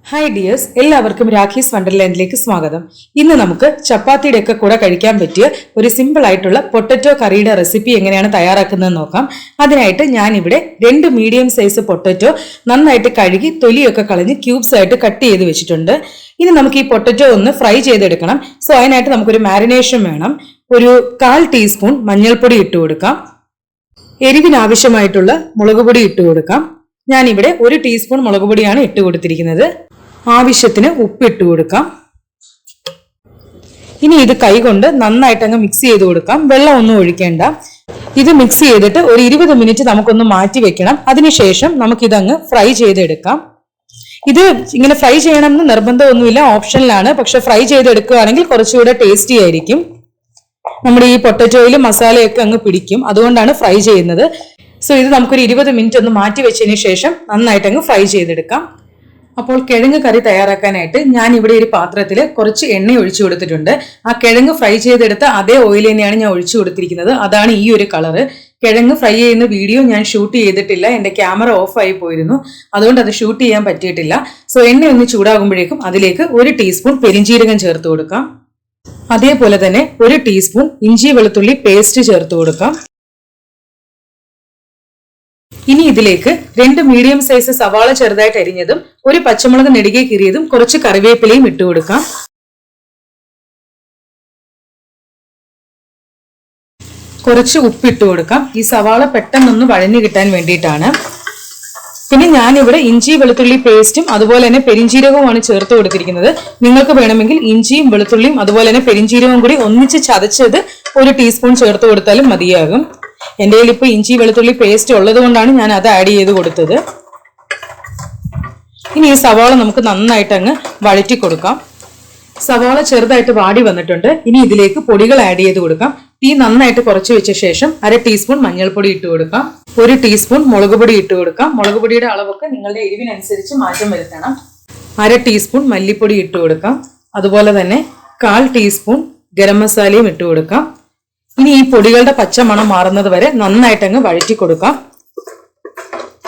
Hi dears, എല്ലാവർക്കും രാഖീസ് വണ്ടർലാൻഡിലേക്ക് സ്വാഗതം. ഇന്ന് നമുക്ക് ചപ്പാത്തിയുടെ ഒക്കെ കൂടെ കഴിക്കാൻ പറ്റിയ ഒരു സിമ്പിൾ ആയിട്ടുള്ള പൊട്ടറ്റോ കറിയുടെ റെസിപ്പി എങ്ങനെയാണ് തയ്യാറാക്കുന്നതെന്ന് നോക്കാം. അതിനായിട്ട് ഞാനിവിടെ 2 മീഡിയം സൈസ് പൊട്ടറ്റോ നന്നായിട്ട് കഴുകി തൊലിയൊക്കെ കളഞ്ഞ് ക്യൂബ്സ് ആയിട്ട് കട്ട് ചെയ്ത് വെച്ചിട്ടുണ്ട്. ഇനി നമുക്ക് ഈ പൊട്ടറ്റോ ഒന്ന് ഫ്രൈ ചെയ്തെടുക്കണം. സോ അതിനായിട്ട് നമുക്കൊരു മാരിനേഷൻ വേണം. ഒരു 1/4 ടീസ്പൂൺ മഞ്ഞൾപ്പൊടി ഇട്ട് കൊടുക്കാം. എരിവിനാവശ്യമായിട്ടുള്ള മുളക് പൊടി ഇട്ട് കൊടുക്കാം. ഞാനിവിടെ 1 ടീസ്പൂൺ മുളക് പൊടിയാണ് ഇട്ട് കൊടുത്തിരിക്കുന്നത്. ആവശ്യത്തിന് ഉപ്പ് ഇട്ട് കൊടുക്കാം. ഇനി ഇത് കൈകൊണ്ട് നന്നായിട്ട് അങ്ങ് മിക്സ് ചെയ്ത് കൊടുക്കാം. വെള്ളം ഒന്നും ഒഴിക്കേണ്ട. ഇത് മിക്സ് ചെയ്തിട്ട് ഒരു 20 മിനിറ്റ് നമുക്കൊന്ന് മാറ്റി വെക്കണം. അതിനുശേഷം നമുക്കിതങ്ങ് ഫ്രൈ ചെയ്തെടുക്കാം. ഇത് ഇങ്ങനെ ഫ്രൈ ചെയ്യണമെന്ന് നിർബന്ധമൊന്നുമില്ല, ഓപ്ഷനിലാണ്. പക്ഷെ ഫ്രൈ ചെയ്തെടുക്കുകയാണെങ്കിൽ കുറച്ചുകൂടെ ടേസ്റ്റി ആയിരിക്കും. നമ്മുടെ ഈ പൊട്ടറ്റോയിൽ മസാലയൊക്കെ അങ്ങ് പിടിക്കും, അതുകൊണ്ടാണ് ഫ്രൈ ചെയ്യുന്നത്. സോ ഇത് നമുക്കൊരു 20 മിനിറ്റ് ഒന്ന് മാറ്റി വെച്ചതിന് ശേഷം നന്നായിട്ട് അങ്ങ് ഫ്രൈ ചെയ്തെടുക്കാം. അപ്പോൾ കിഴങ്ങ് കറി തയ്യാറാക്കാനായിട്ട് ഞാൻ ഇവിടെ ഒരു പാത്രത്തിൽ കുറച്ച് എണ്ണ ഒഴിച്ചു കൊടുത്തിട്ടുണ്ട്. ആ കിഴങ്ങ് ഫ്രൈ ചെയ്തെടുത്ത അതേ ഓയിൽ തന്നെയാണ് ഞാൻ ഒഴിച്ചു കൊടുത്തിരിക്കുന്നത്. അതാണ് ഈ ഒരു കളറ്. കിഴങ്ങ് ഫ്രൈ ചെയ്യുന്ന വീഡിയോ ഞാൻ ഷൂട്ട് ചെയ്തിട്ടില്ല, എൻ്റെ ക്യാമറ ഓഫ് ആയി പോയിരുന്നു, അതുകൊണ്ട് അത് ഷൂട്ട് ചെയ്യാൻ പറ്റിയിട്ടില്ല. സോ എണ്ണ ഒന്ന് ചൂടാകുമ്പോഴേക്കും അതിലേക്ക് 1 ടീസ്പൂൺ പെരിഞ്ജീരകം ചേർത്ത് കൊടുക്കാം. അതേപോലെ തന്നെ 1 ടീസ്പൂൺ ഇഞ്ചി വെളുത്തുള്ളി പേസ്റ്റ് ചേർത്ത് കൊടുക്കാം. ഇനി ഇതിലേക്ക് 2 മീഡിയം സൈസ് സവാള ചെറുതായിട്ട് അരിഞ്ഞതും 1 പച്ചമുളക് നെടുകെ കീറിയതും കുറച്ച് കറിവേപ്പിലയും ഇട്ട് കൊടുക്കാം. കുറച്ച് ഉപ്പിട്ട് കൊടുക്കാം. ഈ സവാള പെട്ടെന്നൊന്ന് വഴഞ്ഞു കിട്ടാൻ വേണ്ടിയിട്ടാണ്. പിന്നെ ഞാനിവിടെ ഇഞ്ചി വെളുത്തുള്ളി പേസ്റ്റും അതുപോലെ തന്നെ പെരിഞ്ജീരകവുമാണ് ചേർത്ത് കൊടുത്തിരിക്കുന്നത്. നിങ്ങൾക്ക് വേണമെങ്കിൽ ഇഞ്ചിയും വെളുത്തുള്ളിയും അതുപോലെ തന്നെ പെരിഞ്ജീരകവും കൂടി ഒന്നിച്ച് ചതച്ചത് 1 ടീസ്പൂൺ ചേർത്ത് കൊടുത്താലും മതിയാകും. എൻ്റെ കയ്യിൽ ഇപ്പോൾ ഇഞ്ചി വെളുത്തുള്ളി പേസ്റ്റ് ഉള്ളത് കൊണ്ടാണ് ഞാൻ അത് ആഡ് ചെയ്ത് കൊടുത്തത്. ഇനി ഈ സവാള നമുക്ക് നന്നായിട്ട് അങ്ങ് വഴറ്റി കൊടുക്കാം. സവാള ചെറുതായിട്ട് വാടി വന്നിട്ടുണ്ട്. ഇനി ഇതിലേക്ക് പൊടികൾ ആഡ് ചെയ്ത് കൊടുക്കാം. തീ നന്നായിട്ട് കുറച്ച് വെച്ച ശേഷം 1/2 ടീസ്പൂൺ മഞ്ഞൾപ്പൊടി ഇട്ട് കൊടുക്കാം. 1 ടീസ്പൂൺ മുളക് പൊടി ഇട്ട് കൊടുക്കാം. മുളക് പൊടിയുടെ അളവൊക്കെ നിങ്ങളുടെ എരിവിനനുസരിച്ച് മാറ്റം വരുത്തണം. 1/2 ടീസ്പൂൺ മല്ലിപ്പൊടി ഇട്ട് കൊടുക്കാം. അതുപോലെ തന്നെ 1/4 ടീസ്പൂൺ ഗരം മസാലയും ഇട്ട് കൊടുക്കാം. ഇനി ഈ പൊടികളുടെ പച്ചമണം മാറുന്നത് വരെ നന്നായിട്ട് അങ്ങ് വഴറ്റി കൊടുക്കാം.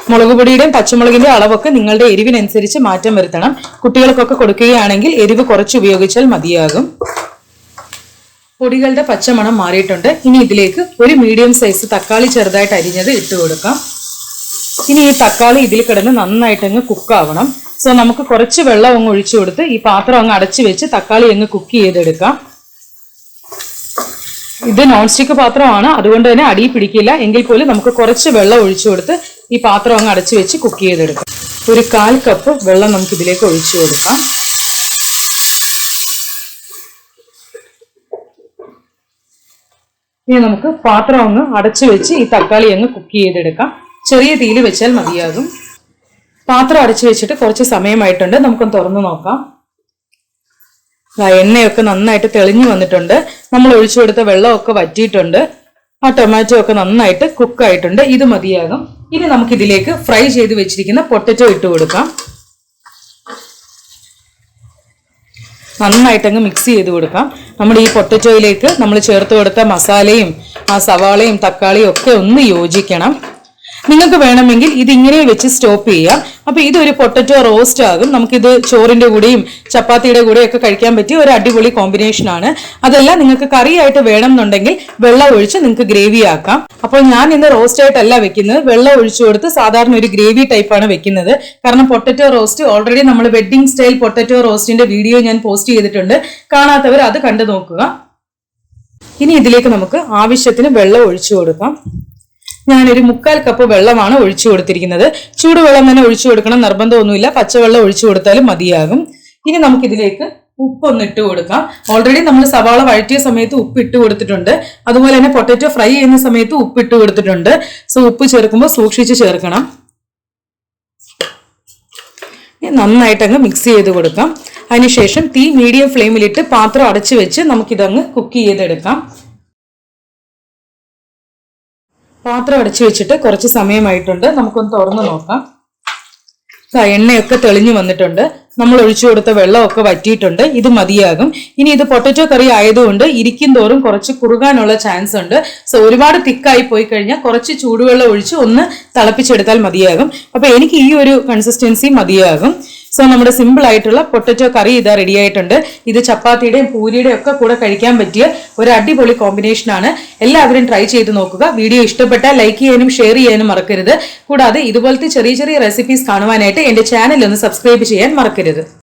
മുളക് പൊടിയുടെയും പച്ചമുളകിന്റെ അളവൊക്കെ നിങ്ങളുടെ എരിവിനനുസരിച്ച് മാറ്റം വരുത്തണം. കുട്ടികൾക്കൊക്കെ കൊടുക്കുകയാണെങ്കിൽ എരിവ് കുറച്ച് ഉപയോഗിച്ചാൽ മതിയാകും. പൊടികളുടെ പച്ചമണം മാറിയിട്ടുണ്ട്. ഇനി ഇതിലേക്ക് 1 മീഡിയം സൈസ് തക്കാളി ചെറുതായിട്ട് അരിഞ്ഞത് ഇട്ട് കൊടുക്കാം. ഇനി ഈ തക്കാളി ഇതിൽ കിടന്ന് നന്നായിട്ട് അങ്ങ് കുക്കാവണം. സോ നമുക്ക് കുറച്ച് വെള്ളം അങ്ങ് ഒഴിച്ചു കൊടുത്ത് ഈ പാത്രം അങ്ങ് അടച്ചു വെച്ച് തക്കാളി അങ്ങ് കുക്ക് ചെയ്തെടുക്കാം. ഇത് നോൺ സ്റ്റിക്ക് പാത്രമാണ്, അതുകൊണ്ട് തന്നെ അടി പിടിക്കില്ല. എങ്കിൽ പോലും നമുക്ക് കുറച്ച് വെള്ളം ഒഴിച്ചു കൊടുത്ത് ഈ പാത്രം അങ്ങ് അടച്ചു വെച്ച് കുക്ക് ചെയ്തെടുക്കാം. ഒരു 1/4 കപ്പ് വെള്ളം നമുക്ക് ഇതിലേക്ക് ഒഴിച്ചു കൊടുക്കാം. ഇനി നമുക്ക് പാത്രം അങ്ങ് അടച്ചു വെച്ച് ഈ തക്കാളി അങ്ങ് കുക്ക് ചെയ്തെടുക്കാം. ചെറിയ തീയിൽ വെച്ചാൽ മതിയാകും. പാത്രം അടച്ചു വെച്ചിട്ട് കുറച്ച് സമയമായിട്ടുണ്ട്. നമുക്കൊന്ന് തുറന്നു നോക്കാം. എണ്ണയൊക്കെ നന്നായിട്ട് തെളിഞ്ഞു വന്നിട്ടുണ്ട്. നമ്മൾ ഒഴിച്ചു കൊടുത്ത വെള്ളമൊക്കെ വറ്റിയിട്ടുണ്ട്. ആ ടൊമാറ്റോ ഒക്കെ നന്നായിട്ട് കുക്കായിട്ടുണ്ട്. ഇത് മതിയാകും. ഇനി നമുക്കിതിലേക്ക് ഫ്രൈ ചെയ്ത് വെച്ചിരിക്കുന്ന പൊട്ടറ്റോ ഇട്ട് കൊടുക്കാം. നന്നായിട്ടങ്ങ് മിക്സ് ചെയ്ത് കൊടുക്കാം. നമ്മുടെ ഈ പൊട്ടറ്റോയിലേക്ക് നമ്മൾ ചേർത്ത് കൊടുത്ത മസാലയും ആ സവാളയും തക്കാളിയും ഒക്കെ ഒന്ന് യോജിക്കണം. നിങ്ങൾക്ക് വേണമെങ്കിൽ ഇതിങ്ങനെ വെച്ച് സ്റ്റോപ്പ് ചെയ്യാം. അപ്പൊ ഇതൊരു പൊട്ടറ്റോ റോസ്റ്റ് ആകും. നമുക്കിത് ചോറിന്റെ കൂടെയും ചപ്പാത്തിയുടെ കൂടെയും ഒക്കെ കഴിക്കാൻ പറ്റിയ ഒരു അടിപൊളി കോമ്പിനേഷൻ ആണ്. അതല്ല നിങ്ങൾക്ക് കറിയായിട്ട് വേണം എന്നുണ്ടെങ്കിൽ വെള്ളം ഒഴിച്ച് നിങ്ങൾക്ക് ഗ്രേവി ആക്കാം. അപ്പോൾ ഞാൻ ഇന്ന് റോസ്റ്റ് ആയിട്ടല്ല വെക്കുന്നത്, വെള്ളം ഒഴിച്ചു കൊടുത്ത് സാധാരണ ഒരു ഗ്രേവി ടൈപ്പാണ് വെക്കുന്നത്. കാരണം പൊട്ടറ്റോ റോസ്റ്റ് ഓൾറെഡി നമ്മൾ വെഡ്ഡിംഗ് സ്റ്റൈൽ പൊട്ടറ്റോ റോസ്റ്റിന്റെ വീഡിയോ ഞാൻ പോസ്റ്റ് ചെയ്തിട്ടുണ്ട്. കാണാത്തവർ അത് കണ്ടു നോക്കുക. ഇനി ഇതിലേക്ക് നമുക്ക് ആവശ്യത്തിന് വെള്ളം ഒഴിച്ചു കൊടുക്കാം. ഞാനൊരു 1/4 കപ്പ് വെള്ളമാണ് ഒഴിച്ചു കൊടുത്തിരിക്കുന്നത്. ചൂടുവെള്ളം തന്നെ ഒഴിച്ചു കൊടുക്കണം, നിർബന്ധമൊന്നുമില്ല. പച്ചവെള്ളം ഒഴിച്ചു കൊടുത്താലും മതിയാകും. ഇനി നമുക്കിതിലേക്ക് ഉപ്പൊന്ന് ഇട്ട് കൊടുക്കാം. ഓൾറെഡി നമ്മൾ സവാള വഴറ്റിയ സമയത്ത് ഉപ്പ് ഇട്ട് കൊടുത്തിട്ടുണ്ട്. അതുപോലെ തന്നെ പൊട്ടറ്റോ ഫ്രൈ ചെയ്യുന്ന സമയത്ത് ഉപ്പ് ഇട്ട് കൊടുത്തിട്ടുണ്ട്. സോ ഉപ്പ് ചേർക്കുമ്പോൾ സൂക്ഷിച്ച് ചേർക്കണം. നന്നായിട്ട് അങ്ങ് മിക്സ് ചെയ്ത് കൊടുക്കാം. അതിനുശേഷം തീ മീഡിയം ഫ്ലെയിമിലിട്ട് പാത്രം അടച്ചു വെച്ച് നമുക്കിതങ്ങ് കുക്ക് ചെയ്തെടുക്കാം. പാത്രം അടച്ചു വെച്ചിട്ട് കുറച്ച് സമയമായിട്ടുണ്ട്. നമുക്കൊന്ന് തുറന്നു നോക്കാം. എണ്ണയൊക്കെ തെളിഞ്ഞു വന്നിട്ടുണ്ട്. നമ്മൾ ഒഴിച്ചു കൊടുത്ത വെള്ളമൊക്കെ വറ്റിയിട്ടുണ്ട്. ഇത് മതിയാകും. ഇനി ഇത് പൊട്ടറ്റോ കറി ആയതുകൊണ്ട് ഇരിക്കും തോറും കുറച്ച് കുറുകാനുള്ള ചാൻസ് ഉണ്ട്. സോ ഒരുപാട് തിക്കായി പോയി കഴിഞ്ഞാൽ കുറച്ച് ചൂടുവെള്ളം ഒഴിച്ച് ഒന്ന് തിളപ്പിച്ചെടുത്താൽ മതിയാകും. അപ്പൊ എനിക്ക് ഈ ഒരു കൺസിസ്റ്റൻസി മതിയാകും. സോ നമ്മുടെ സിമ്പിൾ ആയിട്ടുള്ള പൊട്ടറ്റോ കറി ഇതാ റെഡി ആയിട്ടുണ്ട്. ഇത് ചപ്പാത്തിയുടെയും പൂരിയുടെയും ഒക്കെ കൂടെ കഴിക്കാൻ പറ്റിയ ഒരു അടിപൊളി കോമ്പിനേഷൻ ആണ്. എല്ലാവരും ട്രൈ ചെയ്ത് നോക്കുക. വീഡിയോ ഇഷ്ടപ്പെട്ടാൽ ലൈക്ക് ചെയ്യാനും ഷെയർ ചെയ്യാനും മറക്കരുത്. കൂടാതെ ഇതുപോലത്തെ ചെറിയ ചെറിയ റെസിപ്പീസ് കാണുവാനായിട്ട് എന്റെ ചാനൽ ഒന്ന് സബ്സ്ക്രൈബ് ചെയ്യാൻ മറക്കരുത്.